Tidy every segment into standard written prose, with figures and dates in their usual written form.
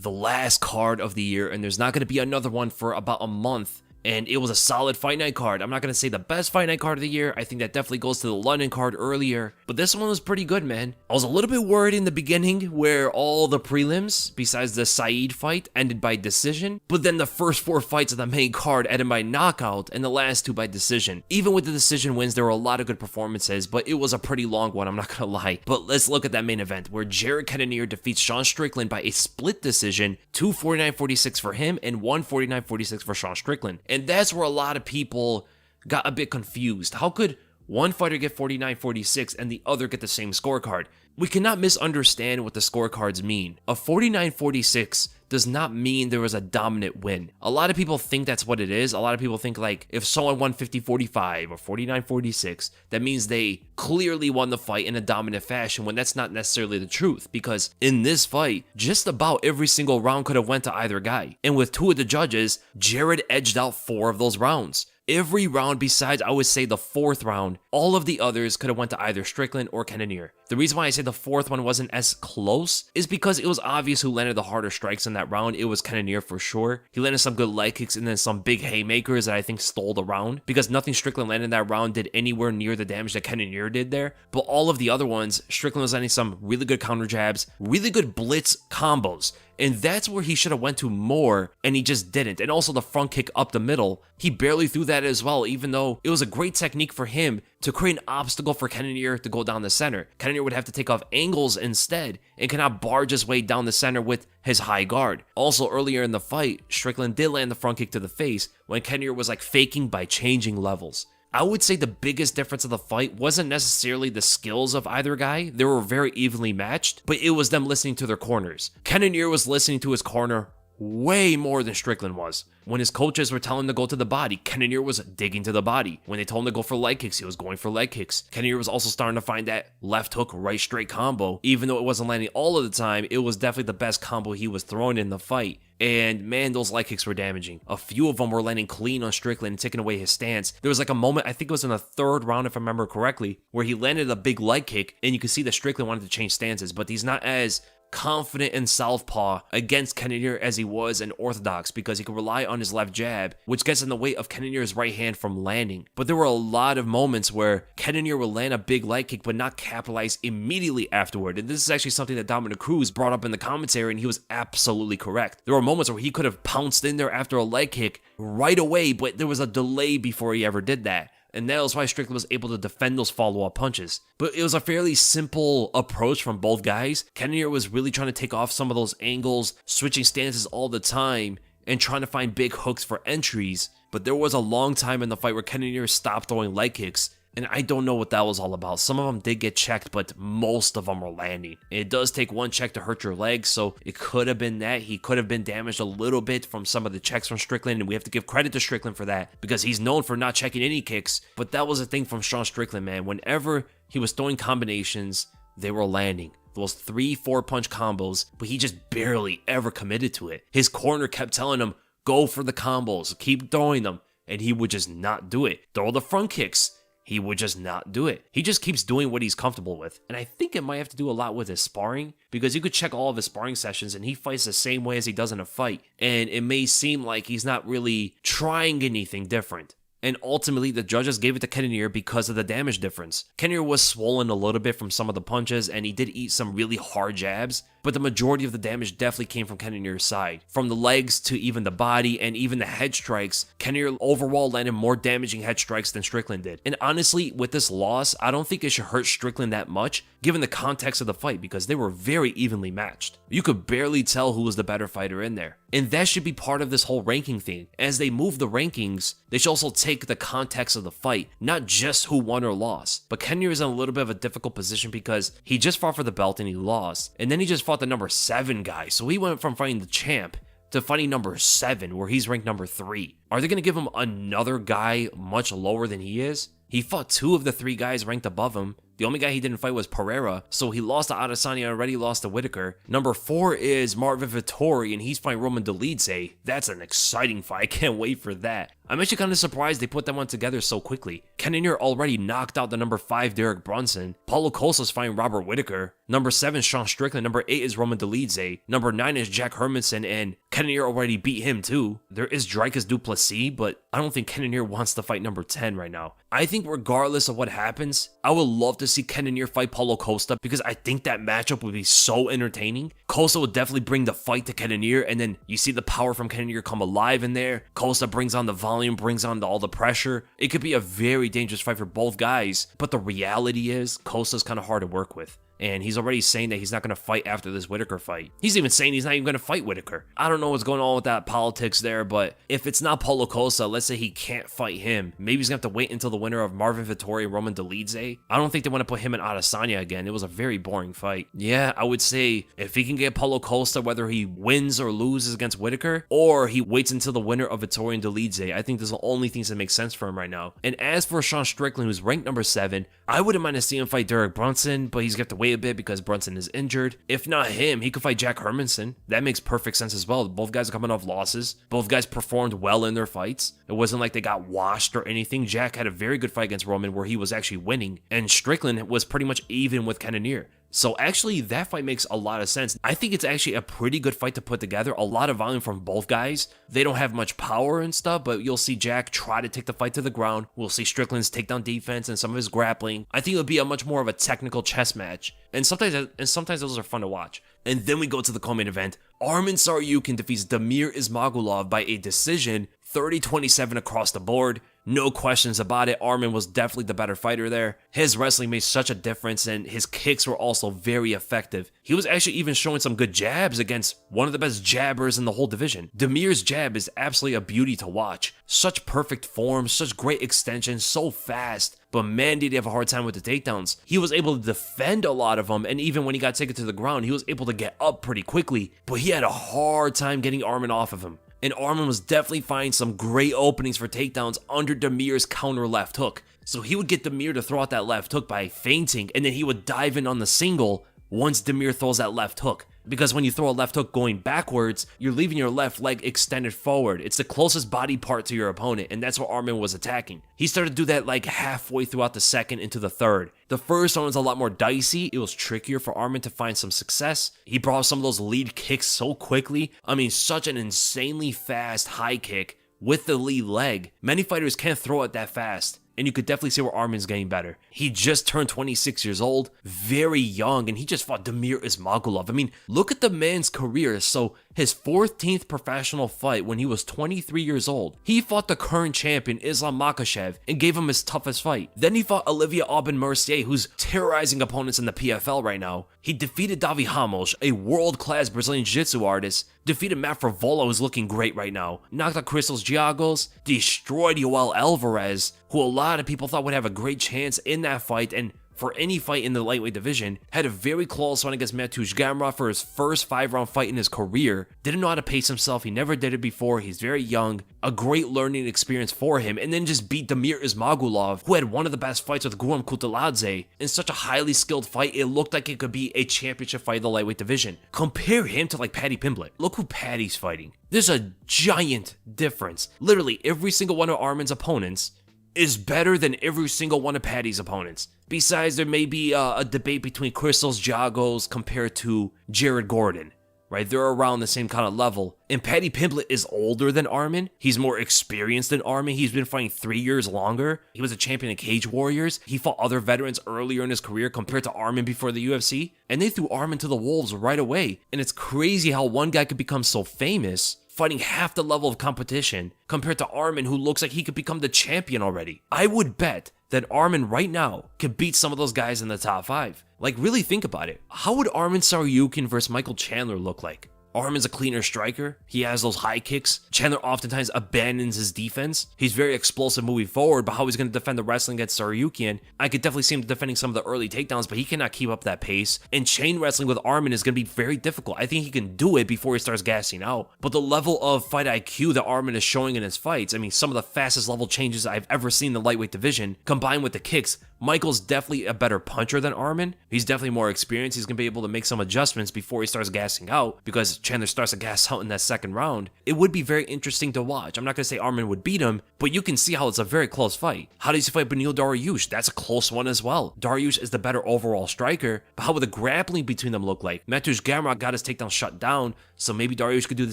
the last card of the year, and there's not going to be another one for about a month. And it was a solid Fight Night card. I'm not going to say the best Fight Night card of the year. I think that definitely goes to the London card earlier. But this one was pretty good, man. I was a little bit worried in the beginning where all the prelims, besides the Saeed fight, ended by decision. But then the first 4 fights of the main card ended by knockout, and the last 2 by decision. Even with the decision wins, there were a lot of good performances, but it was a pretty long one, I'm not going to lie. But let's look at that main event where Jared Cannonier defeats Sean Strickland by a split decision, 249-46 for him and 149-46 for Sean Strickland. And that's where a lot of people got a bit confused. How could one fighter get 49-46 and the other get the same scorecard? We cannot misunderstand what the scorecards mean. A 49-46 does not mean there was a dominant win. A lot of people think that's what it is. A lot of people think like if someone won 50-45 or 49-46, that means they clearly won the fight in a dominant fashion, when that's not necessarily the truth, because in this fight, just about every single round could have went to either guy. And with 2 of the judges, Jared edged out 4 of those rounds. Every round besides, I would say, the 4th round, all of the others could have went to either Strickland or Cannonier. The reason why I say the 4th one wasn't as close is because it was obvious who landed the harder strikes in that round. It was Cannonier for sure. He landed some good leg kicks and then some big haymakers that I think stole the round, because nothing Strickland landed in that round did anywhere near the damage that Cannonier did there. But all of the other ones, Strickland was landing some really good counter jabs, really good blitz combos. And that's where he should have went to more, and he just didn't. And also the front kick up the middle, he barely threw that as well, even though it was a great technique for him to create an obstacle for Cannonier to go down the center. Cannonier would have to take off angles instead, and cannot barge his way down the center with his high guard. Also, earlier in the fight, Strickland did land the front kick to the face when Cannonier was like faking by changing levels. I would say the biggest difference of the fight wasn't necessarily the skills of either guy. They were very evenly matched, but it was them listening to their corners. Cannonier was listening to his corner way more than Strickland was. When his coaches were telling him to go to the body, Cannonier was digging to the body. When they told him to go for leg kicks, he was going for leg kicks. Cannonier was also starting to find that left hook, right straight combo. Even though it wasn't landing all of the time, it was definitely the best combo he was throwing in the fight. And man, those leg kicks were damaging. A few of them were landing clean on Strickland and taking away his stance. There was like a moment, I think it was in the 3rd round if I remember correctly, where he landed a big leg kick and you could see that Strickland wanted to change stances, but he's not as confident in southpaw against Cannonier as he was in orthodox, because he could rely on his left jab, which gets in the way of Cannonier's right hand from landing. But there were a lot of moments where Cannonier would land a big leg kick but not capitalize immediately afterward. And this is actually something that Dominic Cruz brought up in the commentary, and he was absolutely correct. There were moments where he could have pounced in there after a leg kick right away, but there was a delay before he ever did that. And that was why Strickland was able to defend those follow-up punches. But it was a fairly simple approach from both guys. Cannonier was really trying to take off some of those angles, switching stances all the time, and trying to find big hooks for entries. But there was a long time in the fight where Cannonier stopped throwing leg kicks, and I don't know what that was all about. Some of them did get checked, but most of them were landing. It does take one check to hurt your legs, so it could have been that. He could have been damaged a little bit from some of the checks from Strickland, and we have to give credit to Strickland for that, because he's known for not checking any kicks. But that was the thing from Sean Strickland, man. Whenever he was throwing combinations, they were landing. Those 3-4 punch combos, but he just barely ever committed to it. His corner kept telling him, go for the combos, keep throwing them, and he would just not do it. Throw the front kicks. He would just not do it. He just keeps doing what he's comfortable with. And I think it might have to do a lot with his sparring, because you could check all of his sparring sessions and he fights the same way as he does in a fight. And it may seem like he's not really trying anything different. And ultimately, the judges gave it to Cannonier because of the damage difference. Cannonier was swollen a little bit from some of the punches, and he did eat some really hard jabs, but the majority of the damage definitely came from Cannonier's side. From the legs to even the body and even the head strikes, Cannonier overall landed more damaging head strikes than Strickland did. And honestly, with this loss, I don't think it should hurt Strickland that much, given the context of the fight, because they were very evenly matched. You could barely tell who was the better fighter in there. And that should be part of this whole ranking thing. As they move the rankings, they should also take the context of the fight, not just who won or lost. But Cannonier is in a little bit of a difficult position because he just fought for the belt and he lost. And then he just fought the number 7 guy. So he went from fighting the champ to fighting number 7, where he's ranked number 3. Are they going to give him another guy much lower than he is? He fought 2 of the 3 guys ranked above him, The only guy he didn't fight was Pereira, so he lost to Adesanya, already lost to Whitaker. Number 4 is Marvin Vettori, and he's fighting Roman Dolidze. That's an exciting fight. I can't wait for that. I'm actually kind of surprised they put that one together so quickly. Cannonier already knocked out the number 5 Derek Brunson. Paulo Costa's fighting Robert Whitaker. Number 7 is Sean Strickland. Number 8 is Roman Dolidze. Number 9 is Jack Hermanson, and Cannonier already beat him too. There is Dricus du Plessis, but I don't think Cannonier wants to fight number 10 right now. I think regardless of what happens, I would love to see Cannonier fight Paulo Costa because I think that matchup would be so entertaining. Costa would definitely bring the fight to Cannonier, and then you see the power from Cannonier come alive in there. Costa brings on the volume, brings on all the pressure. It could be a very dangerous fight for both guys, but the reality is Costa's kind of hard to work with. And he's already saying that he's not going to fight after this Whitaker fight. He's even saying he's not even going to fight Whitaker. I don't know what's going on with that politics there, but if it's not Paulo Costa, let's say he can't fight him, maybe he's going to have to wait until the winner of Marvin Vettori and Roman Dolidze. I don't think they want to put him and Adesanya again. It was a very boring fight. Yeah, I would say if he can get Paulo Costa, whether he wins or loses against Whitaker, or he waits until the winner of Vettori and Dolidze, I think those are the only things that make sense for him right now. And as for Sean Strickland, who's ranked number 7, I wouldn't mind to see him fight Derek Brunson, but he's got to wait a bit because Brunson is injured. If not him, he could fight Jack Hermanson. That makes perfect sense as well. Both guys are coming off losses. Both guys performed well in their fights. It wasn't like they got washed or anything. Jack had a very good fight against Roman where he was actually winning, and Strickland was pretty much even with Cannonier. So actually, that fight makes a lot of sense. I think it's actually a pretty good fight to put together. A lot of volume from both guys. They don't have much power and stuff, but you'll see Jack try to take the fight to the ground. We'll see Strickland's takedown defense and some of his grappling. I think it'll be a much more of a technical chess match. And sometimes those are fun to watch. And then we go to the co-main event. Arman Tsarukyan defeats Damir Ismagulov by a decision, 30-27 across the board. No questions about it. Arman was definitely the better fighter there. His wrestling made such a difference, and his kicks were also very effective. He was actually even showing some good jabs against one of the best jabbers in the whole division. Damir's jab is absolutely a beauty to watch. Such perfect form, such great extension, so fast. But man, did he have a hard time with the takedowns. He was able to defend a lot of them, and even when he got taken to the ground, he was able to get up pretty quickly. But he had a hard time getting Arman off of him. And Arman was definitely finding some great openings for takedowns under Damir's counter left hook. So he would get Damir to throw out that left hook by feinting, and then he would dive in on the single once Damir throws that left hook. Because when you throw a left hook going backwards, you're leaving your left leg extended forward. It's the closest body part to your opponent, and that's what Arman was attacking. He started to do that like halfway throughout the second into the third. The first one was a lot more dicey. It was trickier for Arman to find some success. He brought some of those lead kicks so quickly. I mean, such an insanely fast high kick with the lead leg. Many fighters can't throw it that fast. And you could definitely see where Arman's getting better. He just turned 26 years old, very young, and he just fought Damir Ismagulov. I mean, look at the man's career. So his 14th professional fight when he was 23 years old, he fought the current champion Islam Makhachev and gave him his toughest fight. Then he fought Olivier Aubin-Mercier, who's terrorizing opponents in the PFL right now. He defeated Davi Ramos, a world-class Brazilian jiu-jitsu artist, defeated Matt Frevola, who's looking great right now, knocked out Christos Giagos, destroyed Yoel Alvarez, who a lot of people thought would have a great chance in that fight, and for any fight in the lightweight division, had a very close one against Mateusz Gamrot for his first 5-round fight in his career. Didn't know how to pace himself, he never did it before, he's very young, a great learning experience for him, and then just beat Damir Ismagulov, who had one of the best fights with Guram Kutaladze. In such a highly skilled fight, it looked like it could be a championship fight in the lightweight division. Compare him to like Paddy Pimblett. Look who Paddy's fighting. There's a giant difference. Literally every single one of Arman's opponents is better than every single one of Paddy's opponents. Besides, there may be a debate between Christos Giagos compared to Jared Gordon, right? They're around the same kind of level. And Paddy Pimblett is older than Arman. He's more experienced than Arman. He's been fighting 3 years longer. He was a champion in Cage Warriors. He fought other veterans earlier in his career compared to Arman before the UFC. And they threw Arman to the wolves right away. And it's crazy how one guy could become so famous fighting half the level of competition compared to Arman, who looks like he could become the champion already. I would bet that Arman right now could beat some of those guys in the top 5. Like, really think about it. How would Arman Tsarukyan versus Michael Chandler look like? Armin's a cleaner striker. He has those high kicks. Chandler oftentimes abandons his defense. He's very explosive moving forward, but how he's going to defend the wrestling against Saryukian, I could definitely see him defending some of the early takedowns, but he cannot keep up that pace. And chain wrestling with Armin is going to be very difficult. I think he can do it before he starts gassing out. But the level of fight IQ that Armin is showing in his fights, I mean, some of the fastest level changes I've ever seen in the lightweight division, combined with the kicks, Michael's definitely a better puncher than Armin. He's definitely more experienced. He's going to be able to make some adjustments before he starts gassing out, because Chandler starts to gas out in that second round. It would be very interesting to watch. I'm not going to say Armin would beat him, but you can see how it's a very close fight. How does he fight Beneil Dariush? That's a close one as well. Dariush is the better overall striker, but how would the grappling between them look like? Mateusz Gamrot got his takedown shut down, so maybe Dariush could do the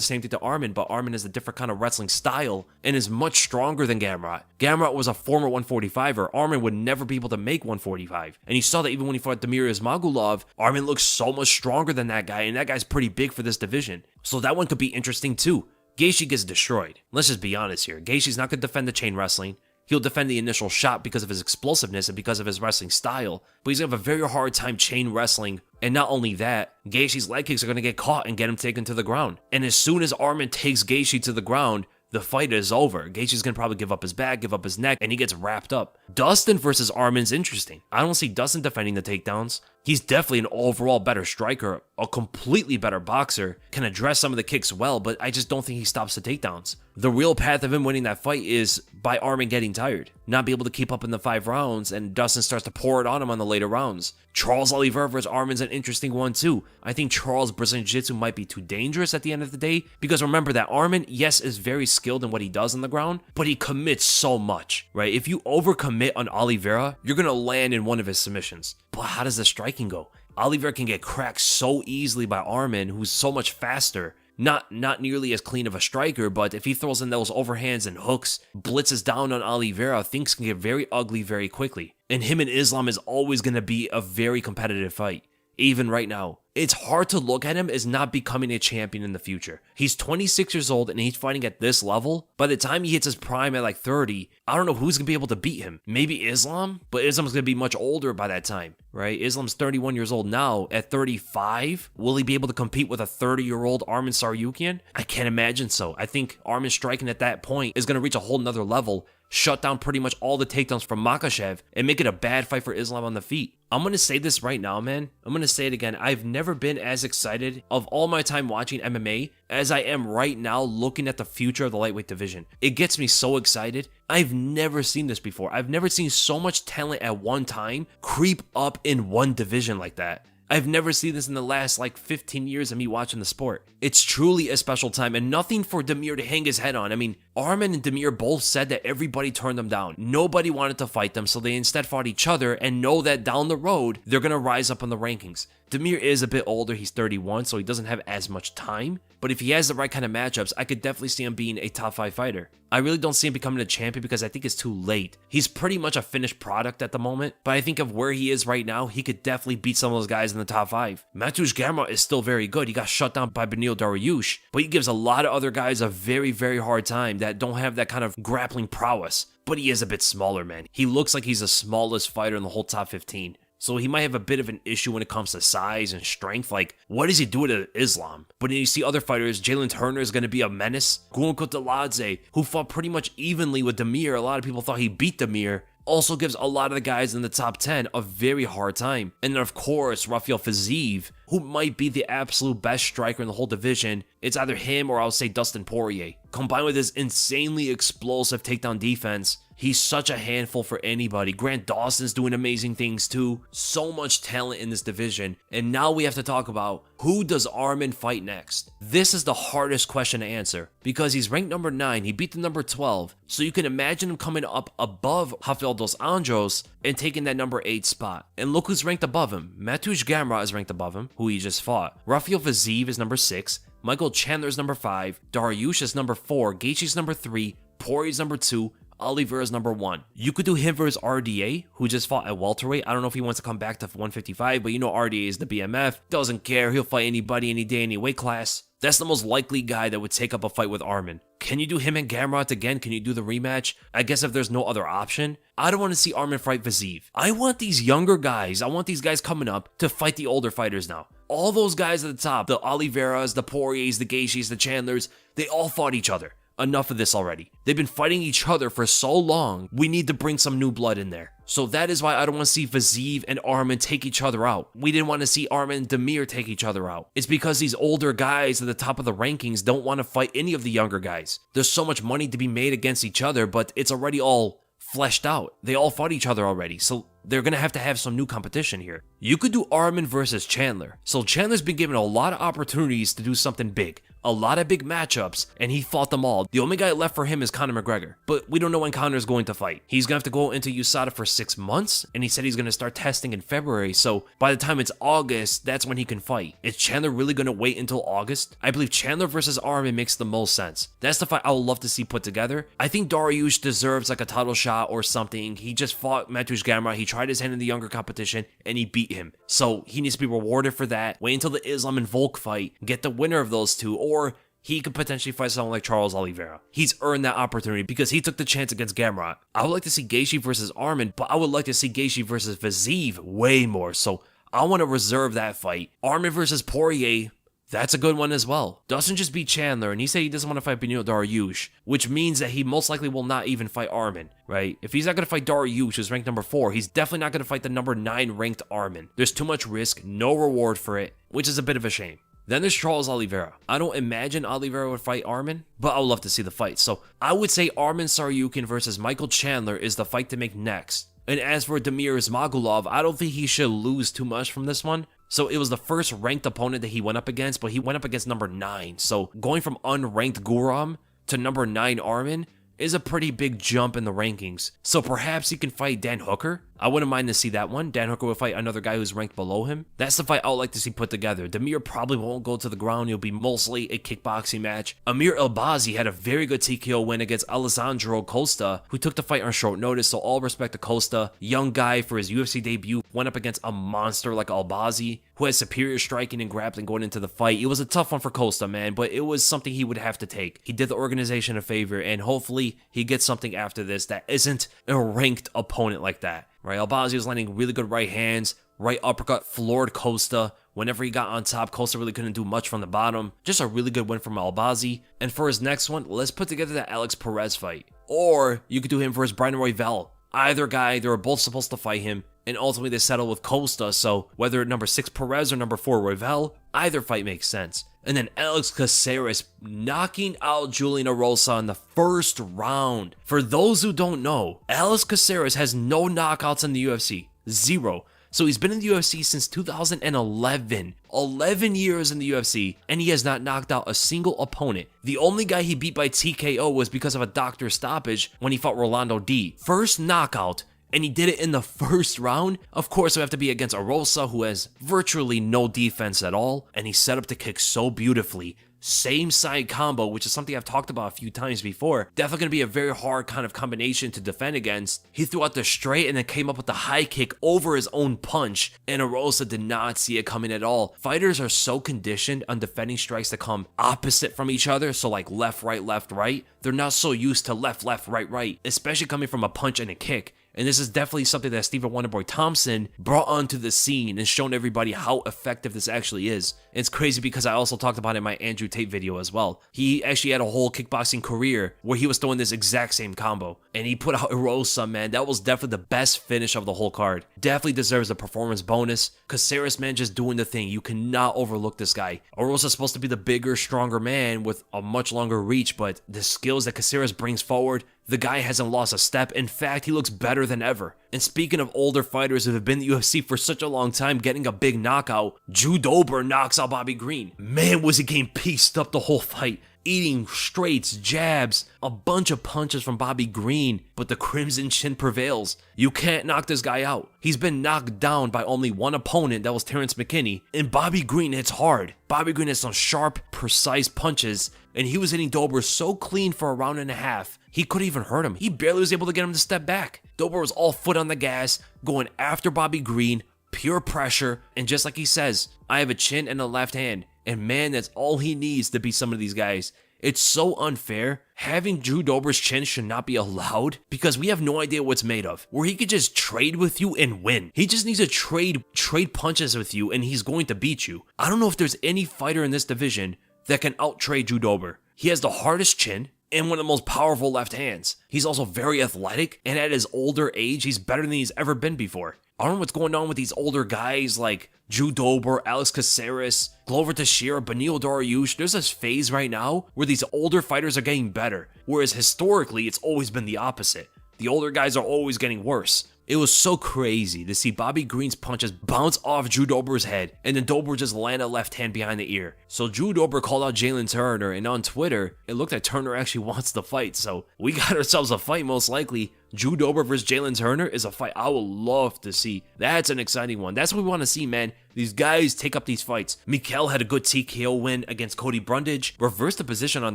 same thing to Armin, but Armin is a different kind of wrestling style and is much stronger than Gamrot. Gamrot was a former 145er. Armin would never be able to make 145. And you saw that even when he fought Damir Ismagulov, Armin looks so much stronger than that guy, and that guy's pretty big for this division. So that one could be interesting too. Gaethje gets destroyed. Let's just be honest here. Gaethje's not going to defend the chain wrestling. He'll defend the initial shot because of his explosiveness and because of his wrestling style, but he's going to have a very hard time chain wrestling. And not only that, Gaethje's leg kicks are going to get caught and get him taken to the ground. And as soon as Armin takes Gaethje to the ground, the fight is over. Gaethje's going to probably give up his back, give up his neck, and he gets wrapped up. Dustin versus Armin's interesting. I don't see Dustin defending the takedowns. He's definitely an overall better striker, a completely better boxer, can address some of the kicks well, but I just don't think he stops the takedowns. The real path of him winning that fight is by Armin getting tired, not be able to keep up in the 5 rounds, and Dustin starts to pour it on him on the later rounds. Charles Oliveira versus Armin's an interesting one too. I think Charles' Brazilian Jiu-Jitsu might be too dangerous at the end of the day, because remember that Armin, yes, is very skilled in what he does on the ground, but he commits so much, right? If you overcommit on Oliveira, you're going to land in one of his submissions. But how does the striking go? Oliveira can get cracked so easily by Armin, who's so much faster. Not nearly as clean of a striker, but if he throws in those overhands and hooks, blitzes down on Oliveira, things can get very ugly very quickly. And him and Islam is always going to be a very competitive fight. Even right now, it's hard to look at him as not becoming a champion in the future. He's 26 years old and he's fighting at this level. By the time he hits his prime at like 30, I don't know who's going to be able to beat him. Maybe Islam, but Islam's going to be much older by that time, right? Islam's 31 years old now. At 35, will he be able to compete with a 30-year-old Armin Saryukian? I can't imagine so. I think Armin striking at that point is going to reach a whole nother level, shut down pretty much all the takedowns from Makhachev, and make it a bad fight for Islam on the feet. I'm going to say this right now, man. I'm going to say it again. I've never been as excited of all my time watching MMA as I am right now looking at the future of the lightweight division. It gets me so excited. I've never seen this before. I've never seen so much talent at one time creep up in one division like that. I've never seen this in the last like 15 years of me watching the sport. It's truly a special time and nothing for Damir to hang his head on. I mean, Armin and Damir both said that everybody turned them down. Nobody wanted to fight them, so they instead fought each other and know that down the road, they're going to rise up in the rankings. Damir is a bit older, he's 31, so he doesn't have as much time. But if he has the right kind of matchups, I could definitely see him being a top 5 fighter. I really don't see him becoming a champion because I think it's too late. He's pretty much a finished product at the moment, but I think of where he is right now, he could definitely beat some of those guys in the top 5. Mateusz Gamrot is still very good. He got shut down by Beneil Dariush, but he gives a lot of other guys a very, very hard time that don't have that kind of grappling prowess. But he is a bit smaller, man. He looks like he's the smallest fighter in the whole top 15. So he might have a bit of an issue when it comes to size and strength. Like, what does he do to Islam? But then you see other fighters, Jalen Turner is going to be a menace. Guon Kutateladze, who fought pretty much evenly with Damir. A lot of people thought he beat Damir. Also gives a lot of the guys in the top 10 a very hard time. And then of course, Rafael Fiziev, who might be the absolute best striker in the whole division. It's either him or I'll say Dustin Poirier. Combined with his insanely explosive takedown defense, he's such a handful for anybody. Grant Dawson's doing amazing things too. So much talent in this division. And now we have to talk about, who does Armin fight next? This is the hardest question to answer because he's ranked number 9. He beat the number 12. So you can imagine him coming up above Rafael dos Anjos and taking that number 8 spot. And look who's ranked above him. Mateusz Gamrot is ranked above him, who he just fought. Rafael Fiziev is number 6. Michael Chandler is number 5. Dariush is number 4. Gaethje's number 3. Poirier's number 2. Oliveira's number 1. You could do him versus RDA, who just fought at welterweight. I don't know if he wants to come back to 155, but you know RDA is the BMF. Doesn't care. He'll fight anybody, any day, any weight class. That's the most likely guy that would take up a fight with Armin. Can you do him and Gamrot again? Can you do the rematch? I guess if there's no other option. I don't want to see Armin fight Fiziev. I want these younger guys, I want these guys coming up to fight the older fighters now. all those guys at the top, the Oliveras, the Poiriers, the Gaethjes, the Chandlers, they all fought each other. Enough of this already. They've been fighting each other for so long, we need to bring some new blood in there. So that is why I don't want to see Fiziev and Arman take each other out. We didn't want to see Arman and Demir take each other out. It's because these older guys at the top of the rankings don't want to fight any of the younger guys. There's so much money to be made against each other, but it's already all fleshed out. They all fought each other already, so they're gonna have to have some new competition here. You could do Arman versus Chandler. So Chandler's been given a lot of opportunities to do something big. A lot of big matchups, and he fought them all. The only guy left for him is Conor McGregor, but we don't know when Conor's going to fight. He's gonna have to go into USADA for 6 months, and he said he's gonna start testing in February, so by the time it's August, that's when he can fight. Is Chandler really gonna wait until August? I believe Chandler versus Arman makes the most sense. That's the fight I would love to see put together. I think Dariush deserves like a title shot or something. He just fought Mateusz Gamrot, he tried his hand in the younger competition, and he beat him. So he needs to be rewarded for that. Wait until the Islam and Volk fight, get the winner of those two, or he could potentially fight someone like Charles Oliveira. He's earned that opportunity because he took the chance against Gamrot. I would like to see Gaethje versus Arman, but I would like to see Gaethje versus Fiziev way more, so I want to reserve that fight. Arman versus Poirier, that's a good one as well. Dustin just beat Chandler, and he said he doesn't want to fight Beneil Dariush, which means that he most likely will not even fight Arman, right? If he's not going to fight Dariush, who's ranked number 4, he's definitely not going to fight the number 9 ranked Arman. There's too much risk, no reward for it, which is a bit of a shame. Then there's Charles Oliveira. I don't imagine Oliveira would fight Arman, but I would love to see the fight. So I would say Arman Tsarukyan versus Michael Chandler is the fight to make next. And as for Damir Ismagulov, I don't think he should lose too much from this one. So it was the first ranked opponent that he went up against, but he went up against number 9. So going from unranked Guram to number 9 Arman is a pretty big jump in the rankings. So perhaps he can fight Dan Hooker. I wouldn't mind to see that one. Dan Hooker will fight another guy who's ranked below him. That's the fight I would like to see put together. Damir probably won't go to the ground. It'll be mostly a kickboxing match. Amir Elbazi had a very good TKO win against Alessandro Costa, who took the fight on short notice, so all respect to Costa. Young guy for his UFC debut, went up against a monster like Elbazi, who has superior striking and grappling going into the fight. It was a tough one for Costa, man, but it was something he would have to take. He did the organization a favor, and hopefully he gets something after this that isn't a ranked opponent like that. Right, Elbazi was landing really good right hands, right uppercut, floored Costa. Whenever he got on top, Costa really couldn't do much from the bottom. Just a really good win from Elbazi. And for his next one, let's put together that Alex Perez fight. Or you could do him versus Brian Royval. Either guy, they were both supposed to fight him, and ultimately they settled with Costa, so whether number 6 Perez or number 4 Royval, either fight makes sense. And then Alex Caceres knocking out Julian Erosa in the first round. For those who don't know, Alex Caceres has no knockouts in the UFC. 0. So he's been in the UFC since 2011. 11 years in the UFC, and he has not knocked out a single opponent. The only guy he beat by TKO was because of a doctor stoppage when he fought Rolando D. First knockout, and he did it in the first round. Of course, it would have to be against Erosa, who has virtually no defense at all, and he set up the kick so beautifully. Same side combo, which is something I've talked about a few times before. Definitely going to be a very hard kind of combination to defend against. He threw out the straight and then came up with the high kick over his own punch, and Erosa did not see it coming at all. Fighters are so conditioned on defending strikes that come opposite from each other, so like left, right. They're not so used to left, right, especially coming from a punch and a kick. And this is definitely something that Stephen Wonderboy Thompson brought onto the scene and shown everybody how effective this actually is. And it's crazy because I also talked about it in my Andrew Tate video as well. He actually had a whole kickboxing career where he was throwing this exact same combo. And he put out Erosa, man. That was definitely the best finish of the whole card. Definitely deserves a performance bonus. Caceres, man, just doing the thing. You cannot overlook this guy. Erosa's supposed to be the bigger, stronger man with a much longer reach, but the skills that Caceres brings forward, the guy hasn't lost a step. In fact, he looks better than ever. And speaking of older fighters who have been in the UFC for such a long time getting a big knockout, Drew Dober knocks out Bobby Green. Man, was he getting pieced up the whole fight. Eating straights, jabs, a bunch of punches from Bobby Green, but the Crimson Chin prevails. You can't knock this guy out. He's been knocked down by only one opponent, that was Terrence McKinney, and Bobby Green hits hard. Bobby Green has some sharp, precise punches, and he was hitting Dober so clean for a round and a half, he couldn't even hurt him. He barely was able to get him to step back. Dober was all foot on the gas, going after Bobby Green, pure pressure, and just like he says, I have a chin and a left hand. And man, that's all he needs to beat some of these guys. It's so unfair. Having Drew Dober's chin should not be allowed because we have no idea what's made of. Where he could just trade with you and win. He just needs to trade punches with you and he's going to beat you. I don't know if there's any fighter in this division that can out-trade Drew Dober. He has the hardest chin and one of the most powerful left hands. He's also very athletic, and at his older age, he's better than he's ever been before. I don't know what's going on with these older guys like Drew Dober, Alex Caceres, Glover Teixeira, Beneil Dariush. There's this phase right now where these older fighters are getting better, whereas historically, it's always been the opposite. The older guys are always getting worse. It was so crazy to see Bobby Green's punches bounce off Drew Dober's head, and then Dober just land a left hand behind the ear. So Drew Dober called out Jalen Turner, and on Twitter, it looked like Turner actually wants the fight. So we got ourselves a fight most likely. Drew Dober versus Jalen Turner is a fight I would love to see. That's an exciting one. That's what we want to see, man. These guys take up these fights. Mikel had a good TKO win against Cody Brundage, reversed the position on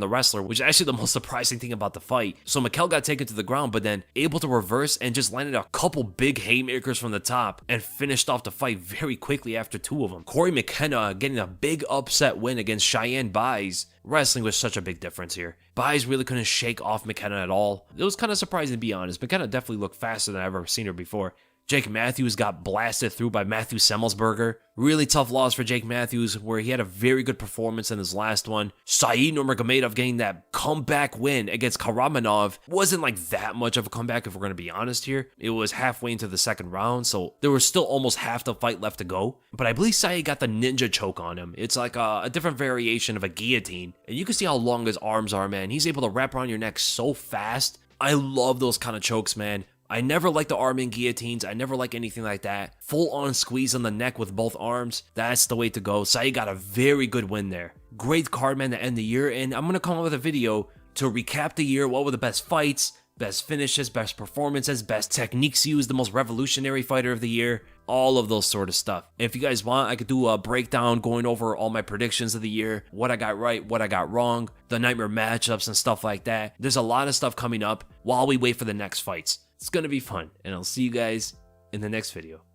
the wrestler, which is actually the most surprising thing about the fight. So Mikel got taken to the ground, but then able to reverse and just landed a couple big haymakers from the top and finished off the fight very quickly after 2 of them. Corey McKenna getting a big upset win against Cheyenne Buys. Wrestling was such a big difference here. Buys really couldn't shake off McKenna at all. It was kind of surprising to be honest. McKenna definitely looked faster than I've ever seen her before. Jake Matthews got blasted through by Matthew Semmelsberger. Really tough loss for Jake Matthews, where he had a very good performance in his last one. Saeed Nurmagomedov getting that comeback win against Karamanov wasn't like that much of a comeback if we're going to be honest here. It was halfway into the second round, so there was still almost half the fight left to go. But I believe Saeed got the ninja choke on him. It's like a different variation of a guillotine. And you can see how long his arms are, man. He's able to wrap around your neck so fast. I love those kind of chokes, man. I never like the arm in guillotines. I never like anything like that. Full on squeeze on the neck with both arms. That's the way to go. Saeed got a very good win there. Great card, man, to end the year. And I'm going to come up with a video to recap the year. What were the best fights, best finishes, best performances, best techniques used, the most revolutionary fighter of the year. All of those sort of stuff. If you guys want, I could do a breakdown going over all my predictions of the year, what I got right, what I got wrong, the nightmare matchups and stuff like that. There's a lot of stuff coming up while we wait for the next fights. It's going to be fun, and I'll see you guys in the next video.